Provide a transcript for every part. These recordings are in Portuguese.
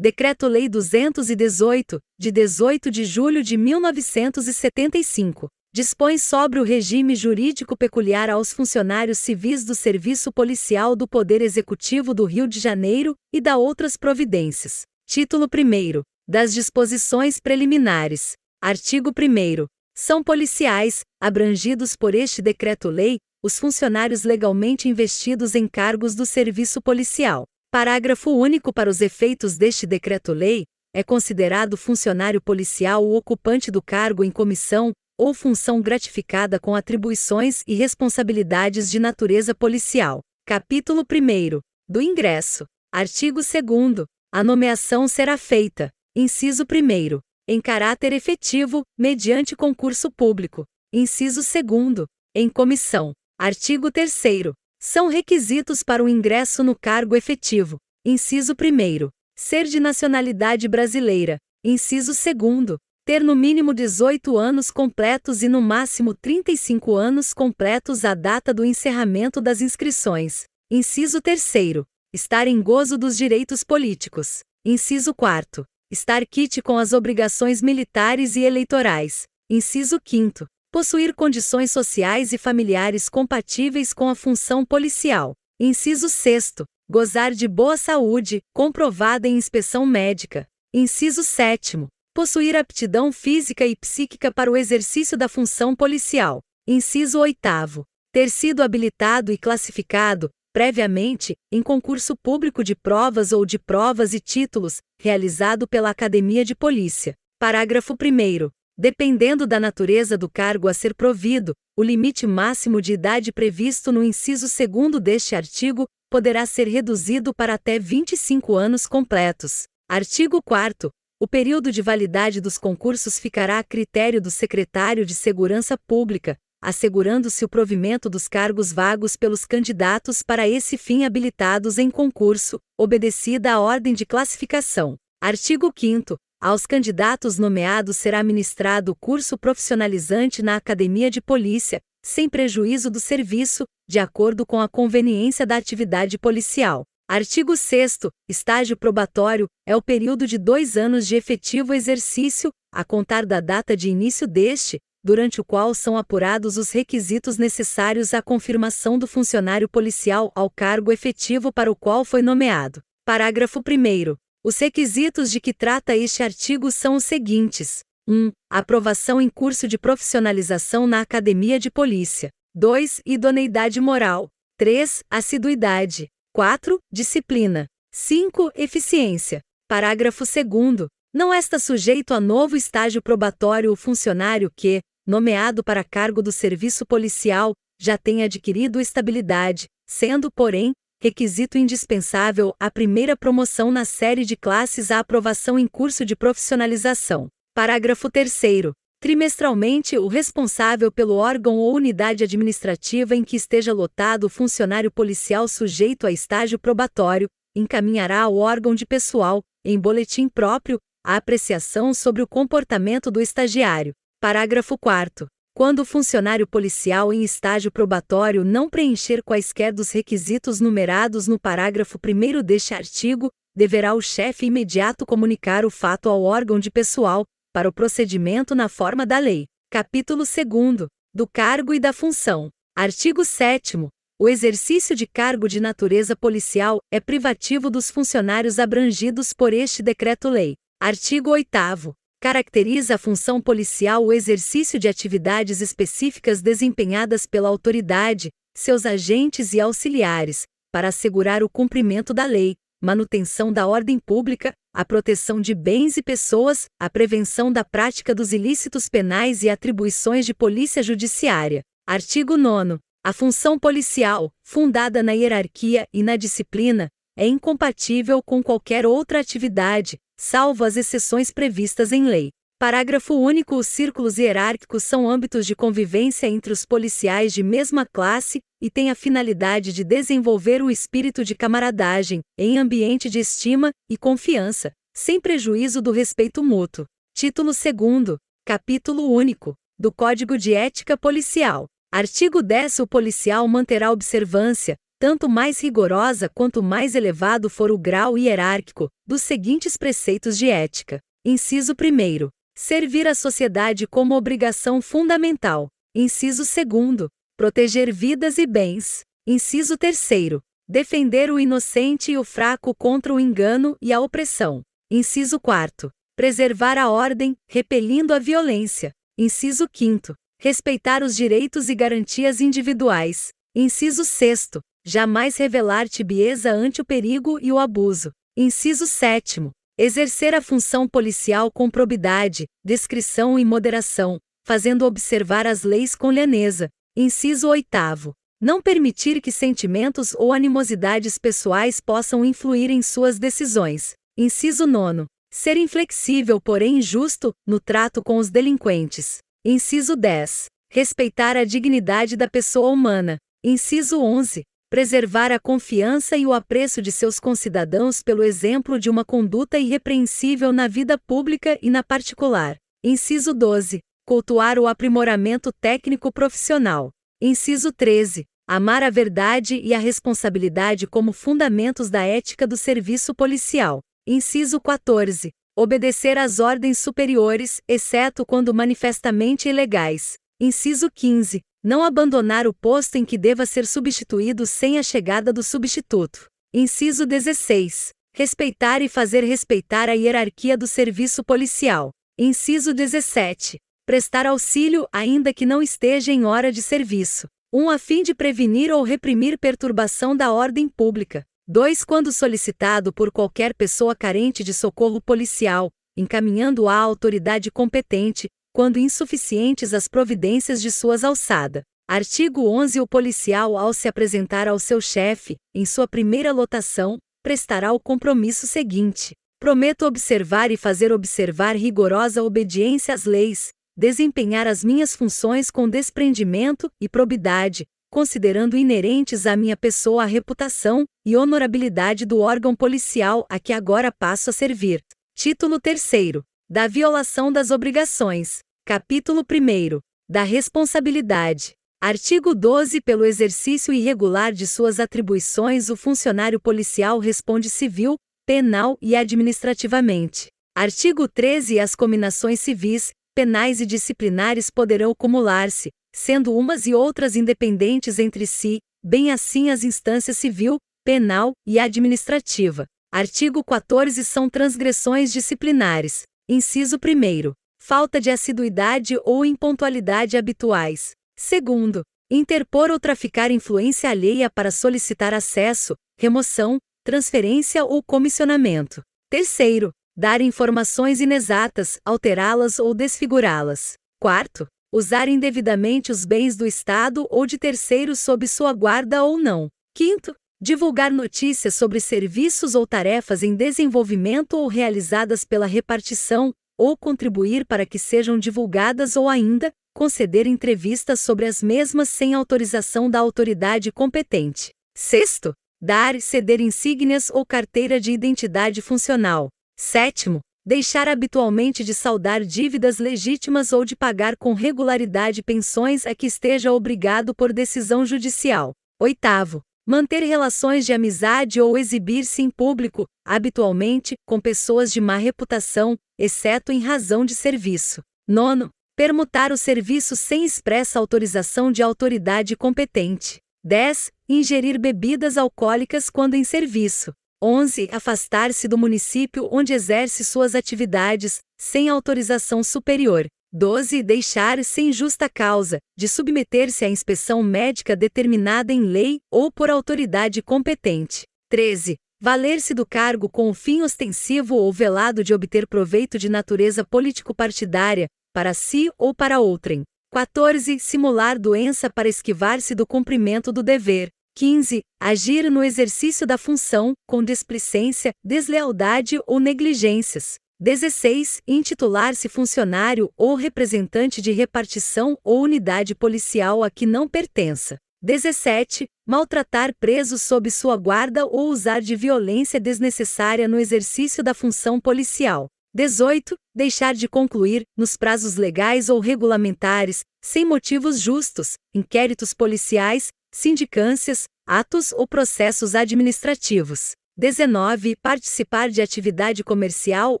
Decreto-Lei 218, de 18 de julho de 1975, dispõe sobre o regime jurídico peculiar aos funcionários civis do Serviço Policial do Poder Executivo do Rio de Janeiro e da outras providências. Título 1º. Das disposições preliminares. Artigo 1º. São policiais, abrangidos por este decreto-lei, os funcionários legalmente investidos em cargos do serviço policial. Parágrafo único. Para os efeitos deste decreto-lei, é considerado funcionário policial o ocupante do cargo em comissão ou função gratificada com atribuições e responsabilidades de natureza policial. Capítulo 1º. Do ingresso. Artigo 2º. A nomeação será feita, inciso 1º, em caráter efetivo, mediante concurso público. Inciso 2º. Em comissão. Artigo 3º. São requisitos para o ingresso no cargo efetivo. Inciso 1º. Ser de nacionalidade brasileira. Inciso 2º. Ter no mínimo 18 anos completos e no máximo 35 anos completos à data do encerramento das inscrições. Inciso 3º. Estar em gozo dos direitos políticos. Inciso 4º. Estar quite com as obrigações militares e eleitorais. Inciso 5º. Possuir condições sociais e familiares compatíveis com a função policial. Inciso 6º. Gozar de boa saúde, comprovada em inspeção médica. Inciso 7º. Possuir aptidão física e psíquica para o exercício da função policial. Inciso 8º. Ter sido habilitado e classificado, previamente, em concurso público de provas ou de provas e títulos, realizado pela Academia de Polícia. Parágrafo 1º. Dependendo da natureza do cargo a ser provido, o limite máximo de idade previsto no inciso 2º deste artigo poderá ser reduzido para até 25 anos completos. Artigo 4º. O período de validade dos concursos ficará a critério do secretário de Segurança Pública, assegurando-se o provimento dos cargos vagos pelos candidatos para esse fim habilitados em concurso, obedecida a ordem de classificação. Artigo 5º. Aos candidatos nomeados será ministrado o curso profissionalizante na Academia de Polícia, sem prejuízo do serviço, de acordo com a conveniência da atividade policial. Artigo 6º. Estágio probatório é o período de 2 anos de efetivo exercício, a contar da data de início deste, durante o qual são apurados os requisitos necessários à confirmação do funcionário policial ao cargo efetivo para o qual foi nomeado. Parágrafo 1º. Os requisitos de que trata este artigo são os seguintes: 1. Aprovação em curso de profissionalização na Academia de Polícia. 2. Idoneidade moral. 3. Assiduidade. 4. Disciplina. 5. Eficiência. Parágrafo 2º. Não está sujeito a novo estágio probatório o funcionário que, nomeado para cargo do serviço policial, já tenha adquirido estabilidade, sendo, porém, requisito indispensável a primeira promoção na série de classes à aprovação em curso de profissionalização. Parágrafo 3º. Trimestralmente, o responsável pelo órgão ou unidade administrativa em que esteja lotado o funcionário policial sujeito a estágio probatório, encaminhará ao órgão de pessoal, em boletim próprio, a apreciação sobre o comportamento do estagiário. Parágrafo 4º. Quando o funcionário policial em estágio probatório não preencher quaisquer dos requisitos numerados no parágrafo 1º deste artigo, deverá o chefe imediato comunicar o fato ao órgão de pessoal, para o procedimento na forma da lei. Capítulo 2º. Do cargo e da função. Artigo 7º. O exercício de cargo de natureza policial é privativo dos funcionários abrangidos por este decreto-lei. Artigo 8º. Caracteriza a função policial o exercício de atividades específicas desempenhadas pela autoridade, seus agentes e auxiliares, para assegurar o cumprimento da lei, manutenção da ordem pública, a proteção de bens e pessoas, a prevenção da prática dos ilícitos penais e atribuições de polícia judiciária. Artigo 9º. A função policial, fundada na hierarquia e na disciplina, é incompatível com qualquer outra atividade, salvo as exceções previstas em lei. Parágrafo único. Os círculos hierárquicos são âmbitos de convivência entre os policiais de mesma classe e têm a finalidade de desenvolver o espírito de camaradagem, em ambiente de estima e confiança, sem prejuízo do respeito mútuo. Título 2º. Capítulo único. Do Código de Ética Policial. Artigo 10. O policial manterá observância, tanto mais rigorosa quanto mais elevado for o grau hierárquico dos seguintes preceitos de ética. Inciso 1. Servir a sociedade como obrigação fundamental. Inciso 2. Proteger vidas e bens. Inciso 3. Defender o inocente e o fraco contra o engano e a opressão. Inciso 4. Preservar a ordem, repelindo a violência. Inciso 5. Respeitar os direitos e garantias individuais. Inciso 6. Jamais revelar tibieza ante o perigo e o abuso. Inciso 7. Exercer a função policial com probidade, discrição e moderação, fazendo observar as leis com lhaneza. Inciso 8. Não permitir que sentimentos ou animosidades pessoais possam influir em suas decisões. Inciso 9. Ser inflexível, porém justo, no trato com os delinquentes. Inciso 10. Respeitar a dignidade da pessoa humana. Inciso 11. Preservar a confiança e o apreço de seus concidadãos pelo exemplo de uma conduta irrepreensível na vida pública e na particular. Inciso 12. Cultuar o aprimoramento técnico profissional. Inciso 13. Amar a verdade e a responsabilidade como fundamentos da ética do serviço policial. Inciso 14. Obedecer às ordens superiores, exceto quando manifestamente ilegais. Inciso 15. Não abandonar o posto em que deva ser substituído sem a chegada do substituto. Inciso 16. Respeitar e fazer respeitar a hierarquia do serviço policial. Inciso 17. Prestar auxílio ainda que não esteja em hora de serviço. 1. A fim de prevenir ou reprimir perturbação da ordem pública. 2. Quando solicitado por qualquer pessoa carente de socorro policial, encaminhando-a à autoridade competente, quando insuficientes as providências de suas alçada. Artigo 11. O policial, ao se apresentar ao seu chefe, em sua primeira lotação, prestará o compromisso seguinte: prometo observar e fazer observar rigorosa obediência às leis, desempenhar as minhas funções com desprendimento e probidade, considerando inerentes à minha pessoa a reputação e honorabilidade do órgão policial a que agora passo a servir. Título 3º. Da violação das obrigações. Capítulo 1º. Da responsabilidade. Artigo 12. Pelo exercício irregular de suas atribuições, o funcionário policial responde civil, penal e administrativamente. Artigo 13. As cominações civis, penais e disciplinares poderão cumular-se, sendo umas e outras independentes entre si, bem assim as instâncias civil, penal e administrativa. Artigo 14. São transgressões disciplinares. Inciso 1º. Falta de assiduidade ou impontualidade habituais. 2º. Interpor ou traficar influência alheia para solicitar acesso, remoção, transferência ou comissionamento. 3º. Dar informações inexatas, alterá-las ou desfigurá-las. 4º. Usar indevidamente os bens do Estado ou de terceiros sob sua guarda ou não. 5º. Divulgar notícias sobre serviços ou tarefas em desenvolvimento ou realizadas pela repartição, ou contribuir para que sejam divulgadas ou ainda, conceder entrevistas sobre as mesmas sem autorização da autoridade competente. 6º. Dar e ceder insígnias ou carteira de identidade funcional. 7º. Deixar habitualmente de saldar dívidas legítimas ou de pagar com regularidade pensões a que esteja obrigado por decisão judicial. 8º. Manter relações de amizade ou exibir-se em público, habitualmente, com pessoas de má reputação, exceto em razão de serviço. 9º. Permutar o serviço sem expressa autorização de autoridade competente. 10. Ingerir bebidas alcoólicas quando em serviço. 11. Afastar-se do município onde exerce suas atividades, sem autorização superior. 12. Deixar, sem justa causa, de submeter-se à inspeção médica determinada em lei ou por autoridade competente. 13. Valer-se do cargo com o fim ostensivo ou velado de obter proveito de natureza político-partidária, para si ou para outrem. 14. Simular doença para esquivar-se do cumprimento do dever. 15. Agir no exercício da função, com displicência, deslealdade ou negligências. 16. Intitular-se funcionário ou representante de repartição ou unidade policial a que não pertença. 17. Maltratar presos sob sua guarda ou usar de violência desnecessária no exercício da função policial. 18. Deixar de concluir, nos prazos legais ou regulamentares, sem motivos justos, inquéritos policiais, sindicâncias, atos ou processos administrativos. 19. Participar de atividade comercial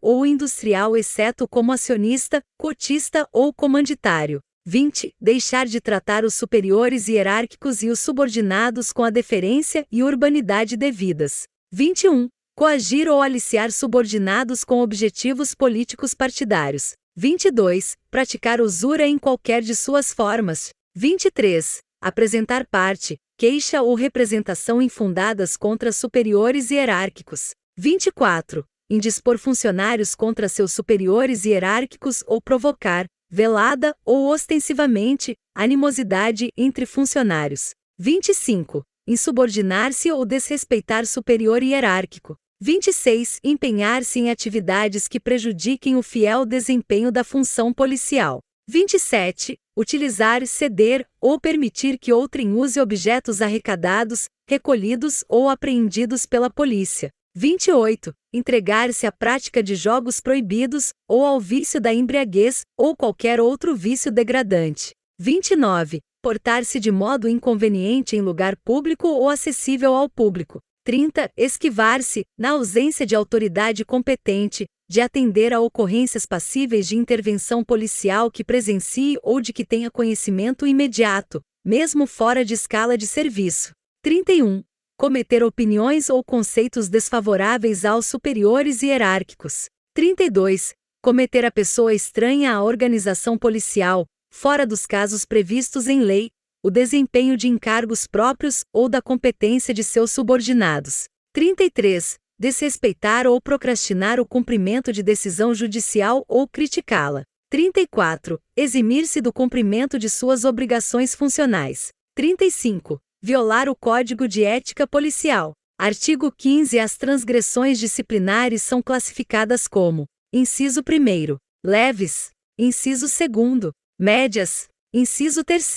ou industrial exceto como acionista, cotista ou comanditário. 20. Deixar de tratar os superiores hierárquicos e os subordinados com a deferência e urbanidade devidas. 21. Coagir ou aliciar subordinados com objetivos políticos partidários. 22. Praticar usura em qualquer de suas formas. 23. Apresentar parte, queixa ou representação infundadas contra superiores hierárquicos. 24. Indispor funcionários contra seus superiores hierárquicos ou provocar, velada ou ostensivamente, animosidade entre funcionários. 25. Insubordinar-se ou desrespeitar superior hierárquico. 26. Empenhar-se em atividades que prejudiquem o fiel desempenho da função policial. 27. Utilizar, ceder ou permitir que outrem use objetos arrecadados, recolhidos ou apreendidos pela polícia. 28. Entregar-se à prática de jogos proibidos, ou ao vício da embriaguez, ou qualquer outro vício degradante. 29. Portar-se de modo inconveniente em lugar público ou acessível ao público. 30. Esquivar-se, na ausência de autoridade competente, de atender a ocorrências passíveis de intervenção policial que presencie ou de que tenha conhecimento imediato, mesmo fora de escala de serviço. 31. Cometer opiniões ou conceitos desfavoráveis aos superiores hierárquicos. 32. Cometer a pessoa estranha à organização policial, fora dos casos previstos em lei, o desempenho de encargos próprios ou da competência de seus subordinados. 33. Desrespeitar ou procrastinar o cumprimento de decisão judicial ou criticá-la. 34. Eximir-se do cumprimento de suas obrigações funcionais. 35. Violar o Código de Ética Policial. Artigo 15. As transgressões disciplinares são classificadas como: inciso 1. Leves. Inciso 2. Médias. Inciso 3.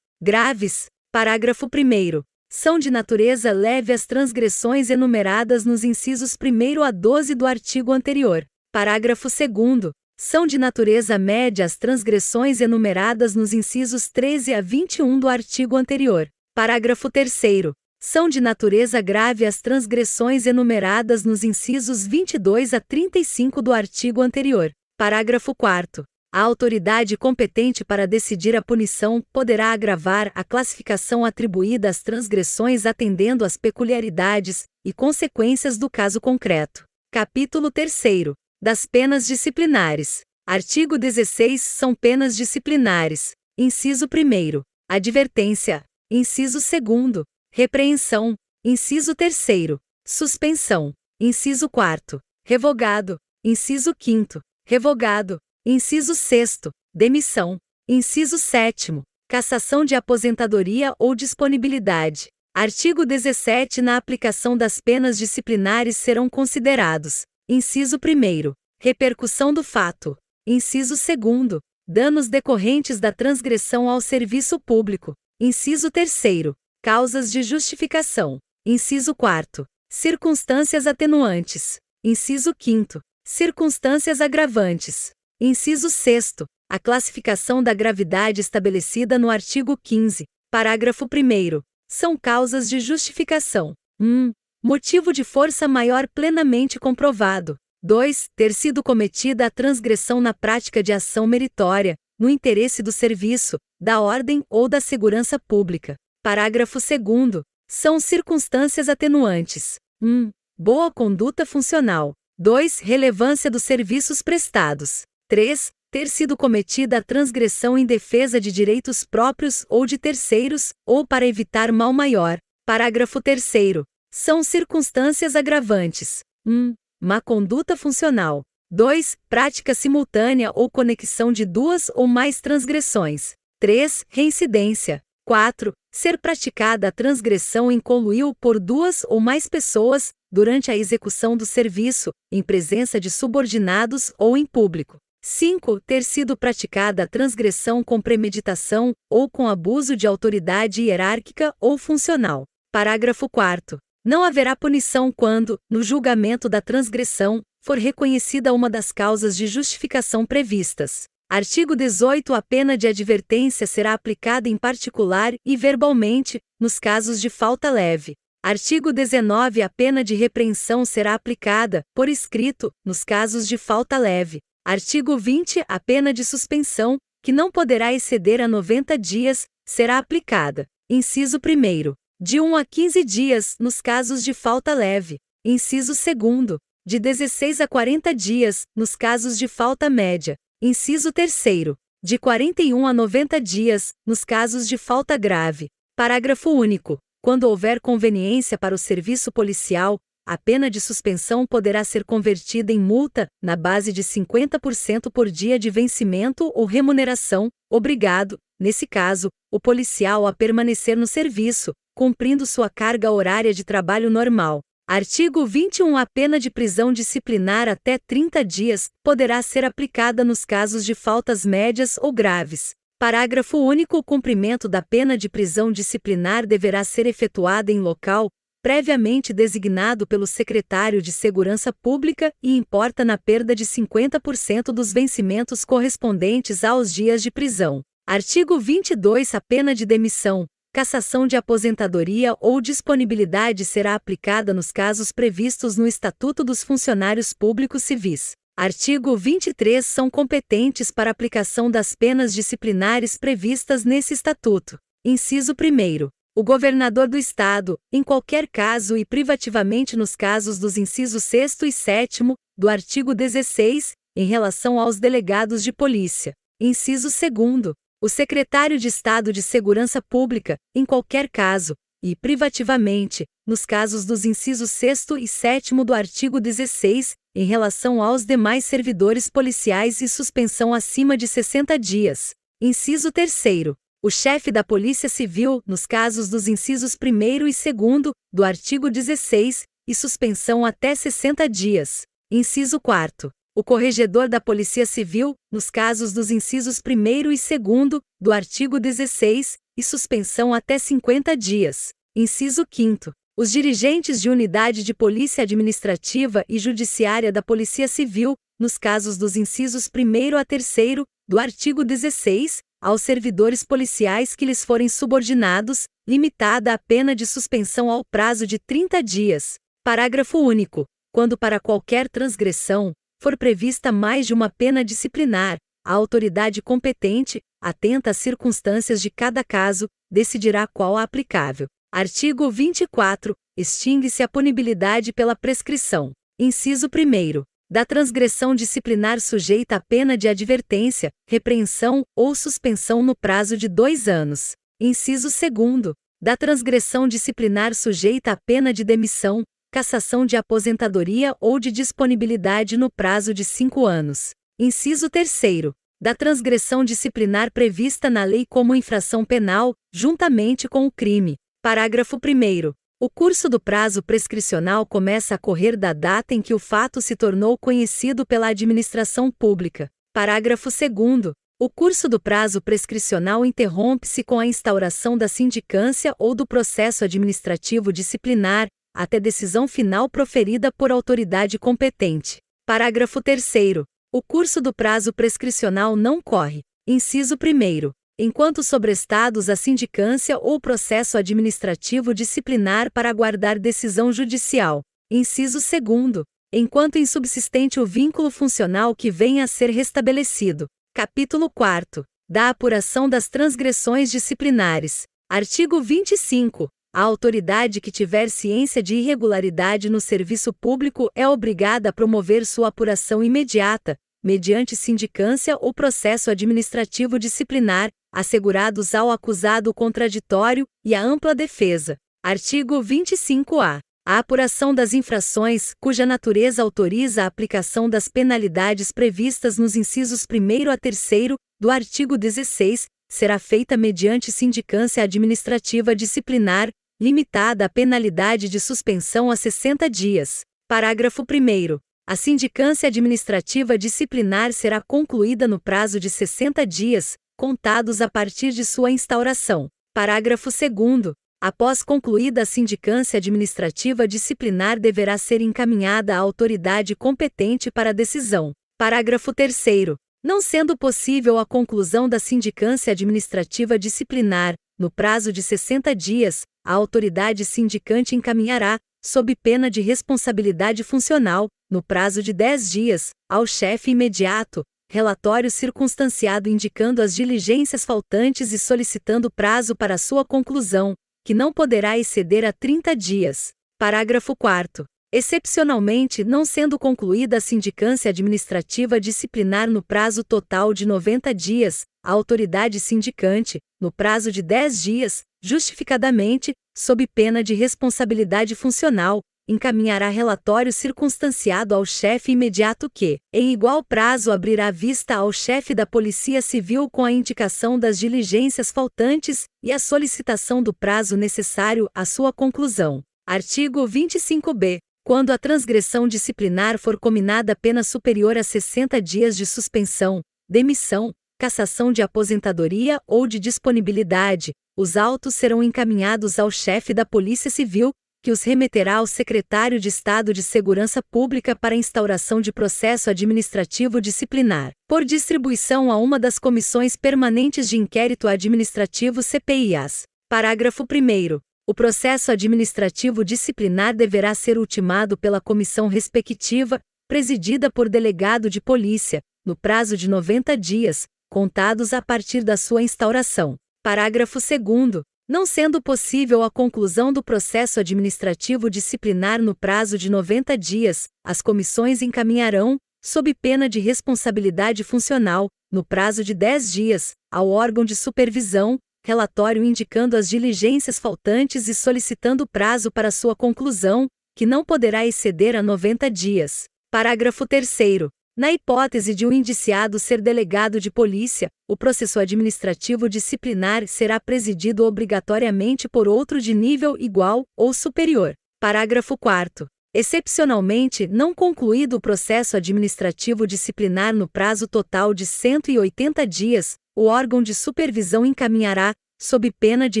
Graves. Parágrafo 1º. São de natureza leve as transgressões enumeradas nos incisos 1 a 12 do artigo anterior. Parágrafo 2º. São de natureza média as transgressões enumeradas nos incisos 13 a 21 do artigo anterior. Parágrafo 3º. São de natureza grave as transgressões enumeradas nos incisos 22 a 35 do artigo anterior. Parágrafo 4º. A autoridade competente para decidir a punição poderá agravar a classificação atribuída às transgressões atendendo às peculiaridades e consequências do caso concreto. Capítulo 3º. Das penas disciplinares. Artigo 16. São penas disciplinares. Inciso 1. Advertência. Inciso 2. Repreensão. Inciso 3. Suspensão. Inciso 4. Revogado. Inciso 5. Revogado. Inciso 6. Demissão. Inciso 7. Cassação de aposentadoria ou disponibilidade. Artigo 17. Na aplicação das penas disciplinares serão considerados: inciso 1. Repercussão do fato. Inciso 2. Danos decorrentes da transgressão ao serviço público. Inciso 3. Causas de justificação. Inciso 4. Circunstâncias atenuantes. Inciso 5. Circunstâncias agravantes. Inciso 6. A classificação da gravidade estabelecida no artigo 15, parágrafo 1º. São causas de justificação: 1. Motivo de força maior plenamente comprovado. 2. Ter sido cometida a transgressão na prática de ação meritória, no interesse do serviço, da ordem ou da segurança pública. Parágrafo 2º. São circunstâncias atenuantes: 1. Boa conduta funcional. 2. Relevância dos serviços prestados. 3. Ter sido cometida a transgressão em defesa de direitos próprios ou de terceiros, ou para evitar mal maior. Parágrafo 3º. São circunstâncias agravantes: 1. Má conduta funcional. 2. Prática simultânea ou conexão de duas ou mais transgressões. 3. Reincidência. 4. Ser praticada a transgressão em conluio por duas ou mais pessoas, durante a execução do serviço, em presença de subordinados ou em público. 5. Ter sido praticada a transgressão com premeditação, ou com abuso de autoridade hierárquica ou funcional. Parágrafo 4º. Não haverá punição quando, no julgamento da transgressão, for reconhecida uma das causas de justificação previstas. Artigo 18. A pena de advertência será aplicada em particular e verbalmente, nos casos de falta leve. Artigo 19. A pena de repreensão será aplicada, por escrito, nos casos de falta leve. Artigo 20. A pena de suspensão, que não poderá exceder a 90 dias, será aplicada. Inciso 1º. De 1 a 15 dias, nos casos de falta leve. Inciso 2º. De 16 a 40 dias, nos casos de falta média. Inciso 3º. De 41 a 90 dias, nos casos de falta grave. Parágrafo único. Quando houver conveniência para o serviço policial, a pena de suspensão poderá ser convertida em multa, na base de 50% por dia de vencimento ou remuneração, obrigado, nesse caso, o policial a permanecer no serviço, cumprindo sua carga horária de trabalho normal. Artigo 21. A pena de prisão disciplinar até 30 dias poderá ser aplicada nos casos de faltas médias ou graves. Parágrafo único. O cumprimento da pena de prisão disciplinar deverá ser efetuado em local previamente designado pelo secretário de Segurança Pública e importa na perda de 50% dos vencimentos correspondentes aos dias de prisão. Artigo 22. A pena de demissão, cassação de aposentadoria ou disponibilidade será aplicada nos casos previstos no Estatuto dos Funcionários Públicos Civis. Artigo 23. São competentes para aplicação das penas disciplinares previstas nesse Estatuto. Inciso 1º. O governador do Estado, em qualquer caso e privativamente nos casos dos incisos 6º e 7º, do artigo 16, em relação aos delegados de polícia. Inciso 2º. O secretário de Estado de Segurança Pública, em qualquer caso, e privativamente, nos casos dos incisos 6º e 7º do artigo 16, em relação aos demais servidores policiais e suspensão acima de 60 dias. Inciso 3º. O chefe da Polícia Civil, nos casos dos incisos 1º e 2º, do artigo 16, e suspensão até 60 dias. Inciso 4º. O corregedor da Polícia Civil, nos casos dos incisos 1º e 2º, do artigo 16, e suspensão até 50 dias. Inciso 5º. Os dirigentes de unidade de polícia administrativa e judiciária da Polícia Civil, nos casos dos incisos 1º a 3º, do artigo 16, aos servidores policiais que lhes forem subordinados, limitada a pena de suspensão ao prazo de 30 dias. Parágrafo único. Quando para qualquer transgressão for prevista mais de uma pena disciplinar, a autoridade competente, atenta às circunstâncias de cada caso, decidirá qual a aplicável. Artigo 24. Extingue-se a punibilidade pela prescrição. Inciso 1º. Da transgressão disciplinar sujeita a pena de advertência, repreensão ou suspensão no prazo de 2 anos. Inciso 2º. Da transgressão disciplinar sujeita a pena de demissão, cassação de aposentadoria ou de disponibilidade no prazo de 5 anos. Inciso 3º. Da transgressão disciplinar prevista na lei como infração penal, juntamente com o crime. Parágrafo 1º. O curso do prazo prescricional começa a correr da data em que o fato se tornou conhecido pela administração pública. Parágrafo 2º. O curso do prazo prescricional interrompe-se com a instauração da sindicância ou do processo administrativo disciplinar, até decisão final proferida por autoridade competente. Parágrafo 3º. O curso do prazo prescricional não corre. Inciso 1º. Enquanto sobrestados a sindicância ou processo administrativo disciplinar para aguardar decisão judicial. Inciso 2º. Enquanto insubsistente o vínculo funcional que venha a ser restabelecido. Capítulo 4º. Da apuração das transgressões disciplinares. Artigo 25. A autoridade que tiver ciência de irregularidade no serviço público é obrigada a promover sua apuração imediata, mediante sindicância ou processo administrativo disciplinar, assegurados ao acusado o contraditório e a ampla defesa. Artigo 25-A. A apuração das infrações, cuja natureza autoriza a aplicação das penalidades previstas nos incisos 1º a 3º, do artigo 16, será feita mediante sindicância administrativa disciplinar, limitada a penalidade de suspensão a 60 dias. Parágrafo 1º. A sindicância administrativa disciplinar será concluída no prazo de 60 dias, contados a partir de sua instauração. Parágrafo 2º. Após concluída a sindicância administrativa disciplinar deverá ser encaminhada à autoridade competente para decisão. Parágrafo 3º. Não sendo possível a conclusão da sindicância administrativa disciplinar, no prazo de 60 dias, a autoridade sindicante encaminhará, sob pena de responsabilidade funcional, no prazo de 10 dias, ao chefe imediato, relatório circunstanciado indicando as diligências faltantes e solicitando prazo para sua conclusão, que não poderá exceder a 30 dias. Parágrafo 4º. Excepcionalmente, não sendo concluída a sindicância administrativa disciplinar no prazo total de 90 dias, a autoridade sindicante, no prazo de 10 dias, justificadamente, sob pena de responsabilidade funcional, encaminhará relatório circunstanciado ao chefe imediato que, em igual prazo, abrirá vista ao chefe da Polícia Civil com a indicação das diligências faltantes e a solicitação do prazo necessário à sua conclusão. Artigo 25b. Quando a transgressão disciplinar for cominada pena superior a 60 dias de suspensão, demissão, cassação de aposentadoria ou de disponibilidade, os autos serão encaminhados ao chefe da Polícia Civil, que os remeterá ao secretário de Estado de Segurança Pública para instauração de processo administrativo disciplinar, por distribuição a uma das comissões permanentes de inquérito administrativo CPIAs. Parágrafo 1º. O processo administrativo disciplinar deverá ser ultimado pela comissão respectiva, presidida por delegado de polícia, no prazo de 90 dias, contados a partir da sua instauração. Parágrafo 2º. Não sendo possível a conclusão do processo administrativo disciplinar no prazo de 90 dias, as comissões encaminharão, sob pena de responsabilidade funcional, no prazo de 10 dias, ao órgão de supervisão, relatório indicando as diligências faltantes e solicitando prazo para sua conclusão, que não poderá exceder a 90 dias. Parágrafo 3º. Na hipótese de um indiciado ser delegado de polícia, o processo administrativo disciplinar será presidido obrigatoriamente por outro de nível igual ou superior. Parágrafo 4º. Excepcionalmente, não concluído o processo administrativo disciplinar no prazo total de 180 dias, o órgão de supervisão encaminhará, sob pena de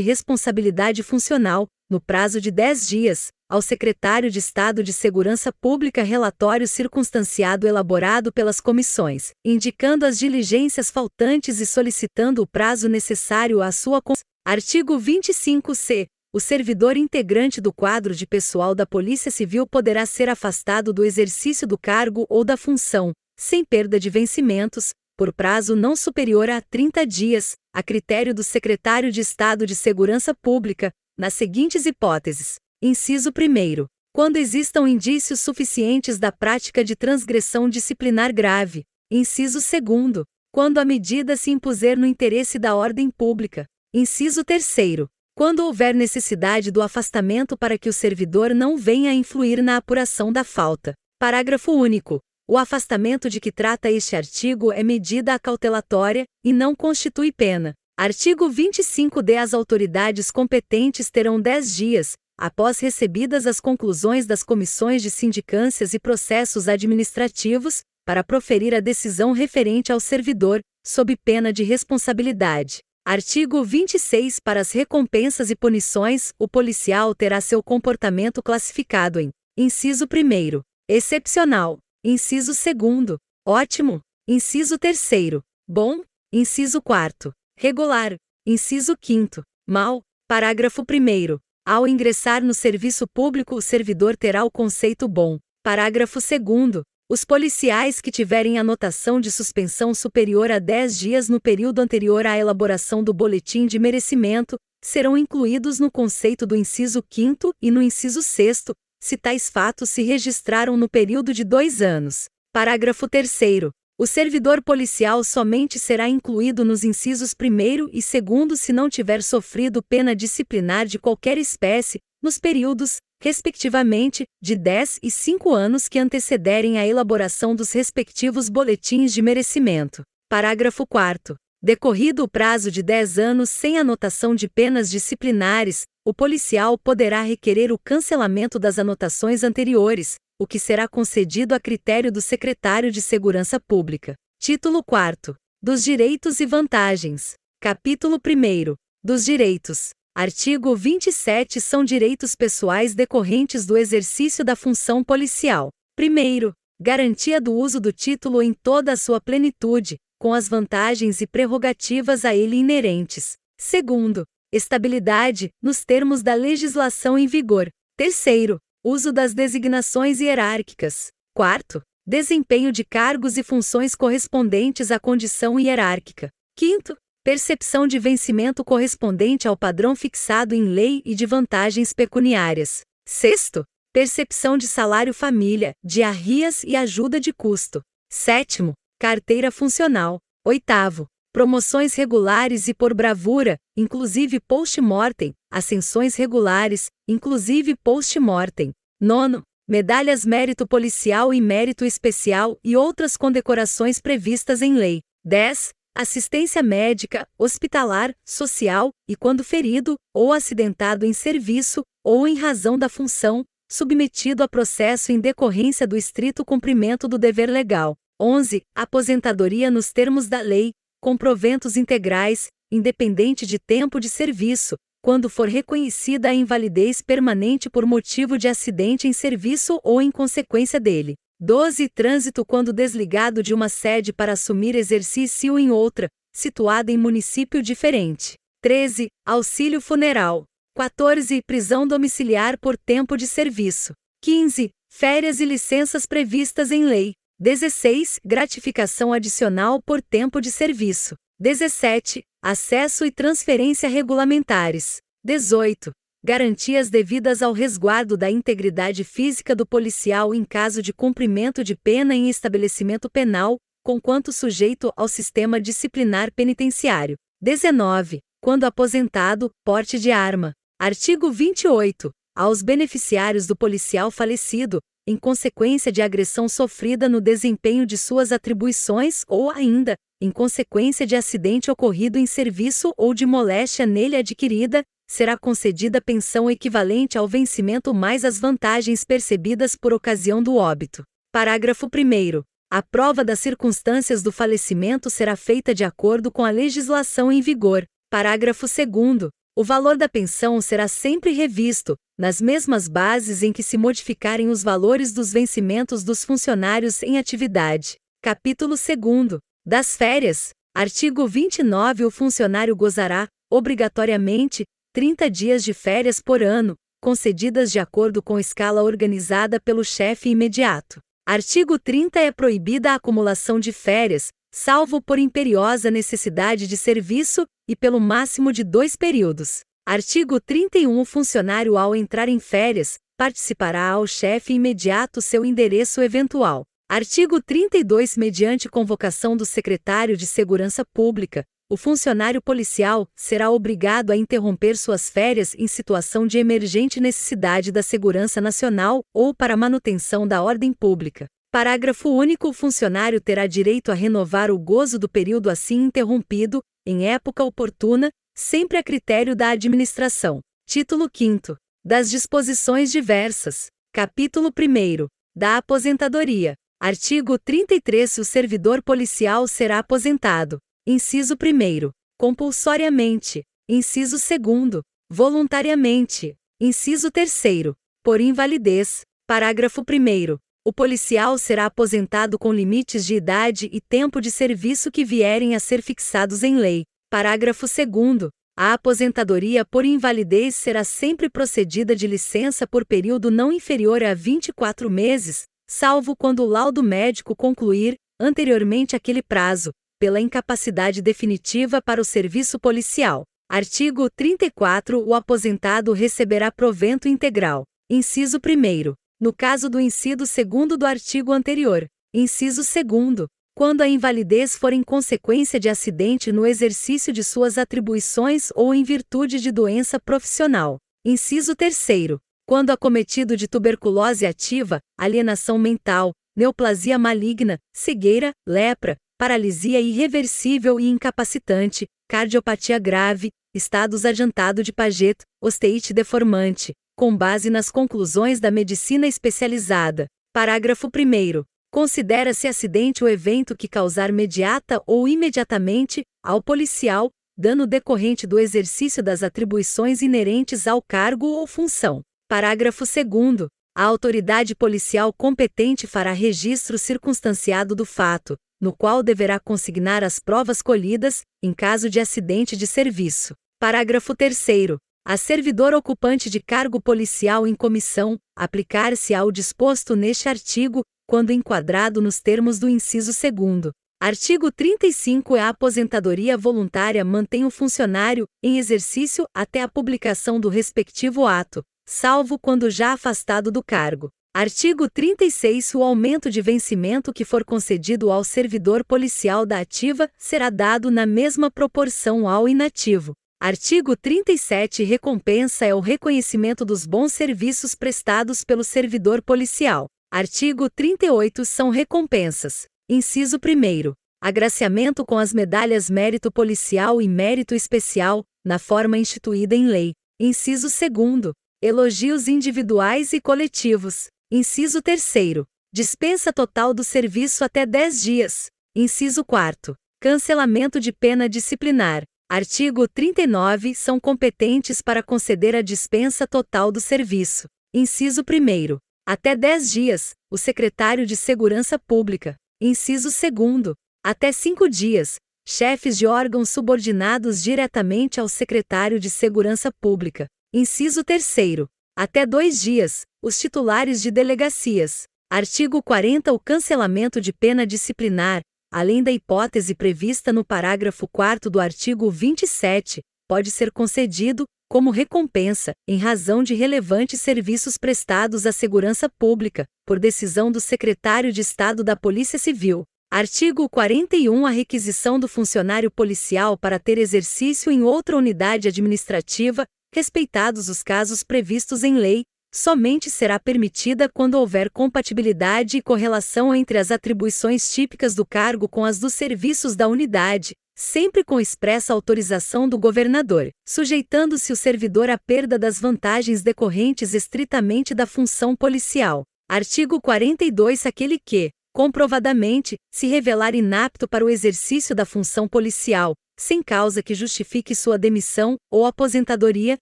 responsabilidade funcional, no prazo de 10 dias, ao secretário de Estado de Segurança Pública relatório circunstanciado elaborado pelas comissões, indicando as diligências faltantes e solicitando o prazo necessário à sua Artigo 25c. O servidor integrante do quadro de pessoal da Polícia Civil poderá ser afastado do exercício do cargo ou da função, sem perda de vencimentos, por prazo não superior a 30 dias, a critério do secretário de Estado de Segurança Pública, nas seguintes hipóteses. Inciso 1º. Quando existam indícios suficientes da prática de transgressão disciplinar grave. Inciso 2º. Quando a medida se impuser no interesse da ordem pública. Inciso 3º. Quando houver necessidade do afastamento para que o servidor não venha a influir na apuração da falta. Parágrafo único. O afastamento de que trata este artigo é medida acautelatória, e não constitui pena. Artigo 25d. As autoridades competentes terão 10 dias, após recebidas as conclusões das comissões de sindicâncias e processos administrativos, para proferir a decisão referente ao servidor, sob pena de responsabilidade. Artigo 26. Para as recompensas e punições, o policial terá seu comportamento classificado em: inciso 1º, excepcional; inciso 2º, ótimo; inciso 3º, bom; inciso 4º, regular; inciso 5º, mal. Parágrafo 1º. Ao ingressar no serviço público, o servidor terá o conceito bom. Parágrafo 2º. Os policiais que tiverem anotação de suspensão superior a 10 dias no período anterior à elaboração do boletim de merecimento, serão incluídos no conceito do inciso 5º e no inciso 6º, se tais fatos se registraram no período de 2 anos. Parágrafo 3º. O servidor policial somente será incluído nos incisos 1º e 2º se não tiver sofrido pena disciplinar de qualquer espécie, nos períodos, respectivamente, de 10 e 5 anos que antecederem a elaboração dos respectivos boletins de merecimento. Parágrafo 4º. Decorrido o prazo de 10 anos sem anotação de penas disciplinares, o policial poderá requerer o cancelamento das anotações anteriores, o que será concedido a critério do secretário de Segurança Pública. Título 4º. Dos direitos e vantagens. Capítulo 1º. Dos direitos. Artigo 27. São direitos pessoais decorrentes do exercício da função policial. 1º. Garantia do uso do título em toda a sua plenitude, com as vantagens e prerrogativas a ele inerentes. Segundo, estabilidade, nos termos da legislação em vigor. Terceiro, uso das designações hierárquicas. Quarto, desempenho de cargos e funções correspondentes à condição hierárquica. Quinto, percepção de vencimento correspondente ao padrão fixado em lei e de vantagens pecuniárias. Sexto, percepção de salário família, diarrias e ajuda de custo. Sétimo, carteira funcional. Oitavo, promoções regulares e por bravura, inclusive post-mortem, ascensões regulares, inclusive post-mortem. Nono, medalhas mérito policial e mérito especial e outras condecorações previstas em lei. 10. Assistência médica, hospitalar, social, e quando ferido, ou acidentado em serviço, ou em razão da função, submetido a processo em decorrência do estrito cumprimento do dever legal. 11. Aposentadoria nos termos da lei, com proventos integrais, independente de tempo de serviço, quando for reconhecida a invalidez permanente por motivo de acidente em serviço ou em consequência dele. 12. Trânsito quando desligado de uma sede para assumir exercício em outra, situada em município diferente. 13. Auxílio funeral. 14. Prisão domiciliar por tempo de serviço. 15. Férias e licenças previstas em lei. 16. Gratificação adicional por tempo de serviço. 17. Acesso e transferência regulamentares. 18. Garantias devidas ao resguardo da integridade física do policial em caso de cumprimento de pena em estabelecimento penal, conquanto sujeito ao sistema disciplinar penitenciário. 19. Quando aposentado, porte de arma. Artigo 28. Aos beneficiários do policial falecido, em consequência de agressão sofrida no desempenho de suas atribuições ou ainda, em consequência de acidente ocorrido em serviço ou de moléstia nele adquirida, será concedida pensão equivalente ao vencimento mais as vantagens percebidas por ocasião do óbito. Parágrafo 1º. A prova das circunstâncias do falecimento será feita de acordo com a legislação em vigor. Parágrafo 2º. O valor da pensão será sempre revisto, nas mesmas bases em que se modificarem os valores dos vencimentos dos funcionários em atividade. Capítulo 2º. Das férias. Artigo 29. O funcionário gozará, obrigatoriamente, 30 dias de férias por ano, concedidas de acordo com escala organizada pelo chefe imediato. Artigo 30. É proibida a acumulação de férias, salvo por imperiosa necessidade de serviço, e pelo máximo de 2 períodos. Artigo 31. O funcionário, ao entrar em férias, participará ao chefe imediato seu endereço eventual. Artigo 32. Mediante convocação do secretário de Segurança Pública, o funcionário policial será obrigado a interromper suas férias em situação de emergente necessidade da segurança nacional ou para manutenção da ordem pública. Parágrafo único. O funcionário terá direito a renovar o gozo do período assim interrompido, em época oportuna, sempre a critério da administração. Título 5º. Das disposições diversas. Capítulo 1º. Da aposentadoria. Artigo 33. O servidor policial será aposentado. Inciso 1º. Compulsoriamente. Inciso 2º. Voluntariamente. Inciso 3º. Por invalidez. Parágrafo 1º. O policial será aposentado com limites de idade e tempo de serviço que vierem a ser fixados em lei. Parágrafo 2º. A aposentadoria por invalidez será sempre procedida de licença por período não inferior a 24 meses, salvo quando o laudo médico concluir, anteriormente àquele prazo, pela incapacidade definitiva para o serviço policial. Artigo 34. O aposentado receberá provento integral. Inciso 1º. No caso do inciso 2º do artigo anterior. Inciso 2º. Quando a invalidez for em consequência de acidente no exercício de suas atribuições ou em virtude de doença profissional. Inciso 3º. Quando acometido de tuberculose ativa, alienação mental, neoplasia maligna, cegueira, lepra, paralisia irreversível e incapacitante, cardiopatia grave, estados adiantado de Paget, osteite deformante, com base nas conclusões da medicina especializada. Parágrafo 1º. Considera-se acidente o evento que causar mediata ou imediatamente, ao policial, dano decorrente do exercício das atribuições inerentes ao cargo ou função. Parágrafo 2º. A autoridade policial competente fará registro circunstanciado do fato, no qual deverá consignar as provas colhidas, em caso de acidente de serviço. Parágrafo 3º. A servidor ocupante de cargo policial em comissão, aplicar-se-á o disposto neste artigo, quando enquadrado nos termos do inciso 2º. Artigo 35. A aposentadoria voluntária mantém o funcionário, em exercício, até a publicação do respectivo ato, salvo quando já afastado do cargo. Artigo 36. O aumento de vencimento que for concedido ao servidor policial da ativa, será dado na mesma proporção ao inativo. Artigo 37. Recompensa é o reconhecimento dos bons serviços prestados pelo servidor policial. Artigo 38. São recompensas. Inciso 1º. Agraciamento com as medalhas Mérito Policial e Mérito Especial, na forma instituída em lei. Inciso 2º. Elogios individuais e coletivos. Inciso 3º. Dispensa total do serviço até 10 dias. Inciso 4º. Cancelamento de pena disciplinar. Artigo 39. São competentes para conceder a dispensa total do serviço. Inciso 1º. Até 10 dias, o secretário de Segurança Pública. Inciso 2º. Até 5 dias, chefes de órgãos subordinados diretamente ao secretário de Segurança Pública. Inciso 3º. Até 2 dias, os titulares de delegacias. Artigo 40. O cancelamento de pena disciplinar, além da hipótese prevista no parágrafo 4º do artigo 27, pode ser concedido, como recompensa, em razão de relevantes serviços prestados à segurança pública, por decisão do Secretário de Estado da Polícia Civil. Artigo 41. A requisição do funcionário policial para ter exercício em outra unidade administrativa, respeitados os casos previstos em lei, somente será permitida quando houver compatibilidade e correlação entre as atribuições típicas do cargo com as dos serviços da unidade, sempre com expressa autorização do governador, sujeitando-se o servidor à perda das vantagens decorrentes estritamente da função policial. Artigo 42. Aquele que, comprovadamente, se revelar inapto para o exercício da função policial, sem causa que justifique sua demissão ou aposentadoria,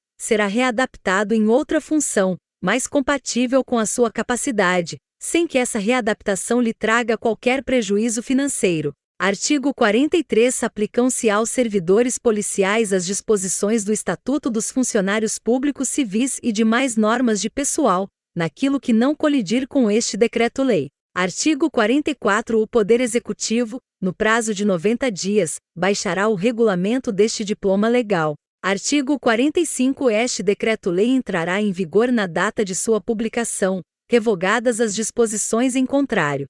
será readaptado em outra função, mais compatível com a sua capacidade, sem que essa readaptação lhe traga qualquer prejuízo financeiro. Artigo 43. Aplicam-se aos servidores policiais as disposições do Estatuto dos Funcionários Públicos Civis e demais normas de pessoal, naquilo que não colidir com este decreto-lei. Artigo 44. O Poder Executivo, no prazo de 90 dias, baixará o regulamento deste diploma legal. Artigo 45. Este decreto-lei entrará em vigor na data de sua publicação, revogadas as disposições em contrário.